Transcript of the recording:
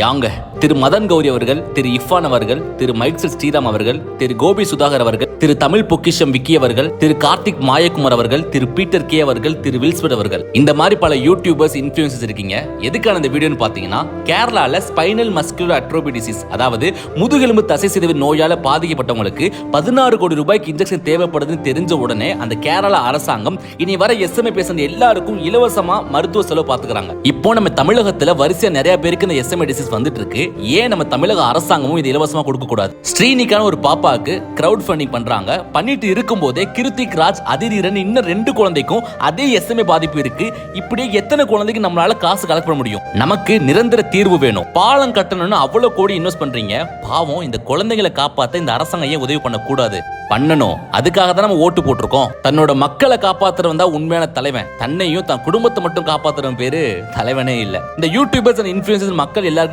யாங்க திரு மதன் கௌரி அவர்கள், திரு இஃபான் அவர்கள், திரு மைக்சல் ஸ்ரீராம் அவர்கள், திரு கோபி சுதாகர் அவர்கள், திரு தமிழ் பொக்கிஷம் விக்கி அவர்கள், திரு கார்த்திக் மாயக்குமார் அவர்கள், திரு பீட்டர் கே அவர்கள், திரு வில்ஸ்வட் அவர்கள், இந்த மாதிரி பல யூடியூபர்ஸ் இன்ஃபுளுசர்ஸ் இருக்கீங்க. எதுக்கான இந்த வீடியோன்னு பாத்தீங்கன்னா, கேரளால ஸ்பைனல் மஸ்குலர் அட்ரோபி டிசீஸ், அதாவது முதுகெலும்பு தசை சிதைவு நோயால பாதிக்கப்பட்டவங்களுக்கு 16 கோடி ரூபாய்க்கு இன்ஜெக்ஷன் தேவைப்படுதுன்னு தெரிஞ்ச உடனே அந்த கேரளா அரசாங்கம் இனி வர எஸ்எம்ஏ பேஷண்ட் எல்லாருக்கும் இலவசமா மருத்துவ செலவு பாத்துக்கிறாங்க. இப்போ நம்ம தமிழகத்துல வரிசையா நிறைய பேருக்கு இந்த எஸ்எம்ஏ டிசீஸ் வந்துட்டு இருக்கு. ஏன் நம்ம தமிழக அரசாங்கமும் இது இலவசமா கொடுக்க கூடாது? ஸ்ரீனிக்கான ஒரு பாப்பாக்கு கிரவுட் ஃபண்டிங் பண்றாங்க. பண்ணிட்டு இருக்கும் போதே கிருத்திக் ராஜ், அதிரீரன், இன்னும் 2 குழந்தைக்கும் அதே எஸ்எம்ஏ பாதிப்பு இருக்கு. இப்படியே எத்தனை குழந்தைக்கு நம்மளால காசு கலெக்ட் பண்ண முடியும்? நமக்கு நிரந்தர தீர்வு வேணும். பாலம் கட்டணும்னு அவ்வளவு கோடி இன்வெஸ்ட் பண்றீங்க. பாவம், இந்த குழந்தைகளை காப்பாத்த இந்த அரசாங்கம் ஏன் உதவி பண்ண கூடாது? பண்ணணும். அதுக்காக தான் நம்ம ஓட்டு போட்டிருக்கோம். தன்னோட மக்களை காப்பாத்துறவன் தான் உண்மையான தலைவன். தன்னையும் தன் குடும்பத்தை மட்டும் காப்பாத்துறவன் பேரு தலைவனே இல்ல. இந்த யூடியூபர்ஸ் அண்ட் இன்ஃப்ளூயன்சர்ஸ் மக்கள் எல்லாரும்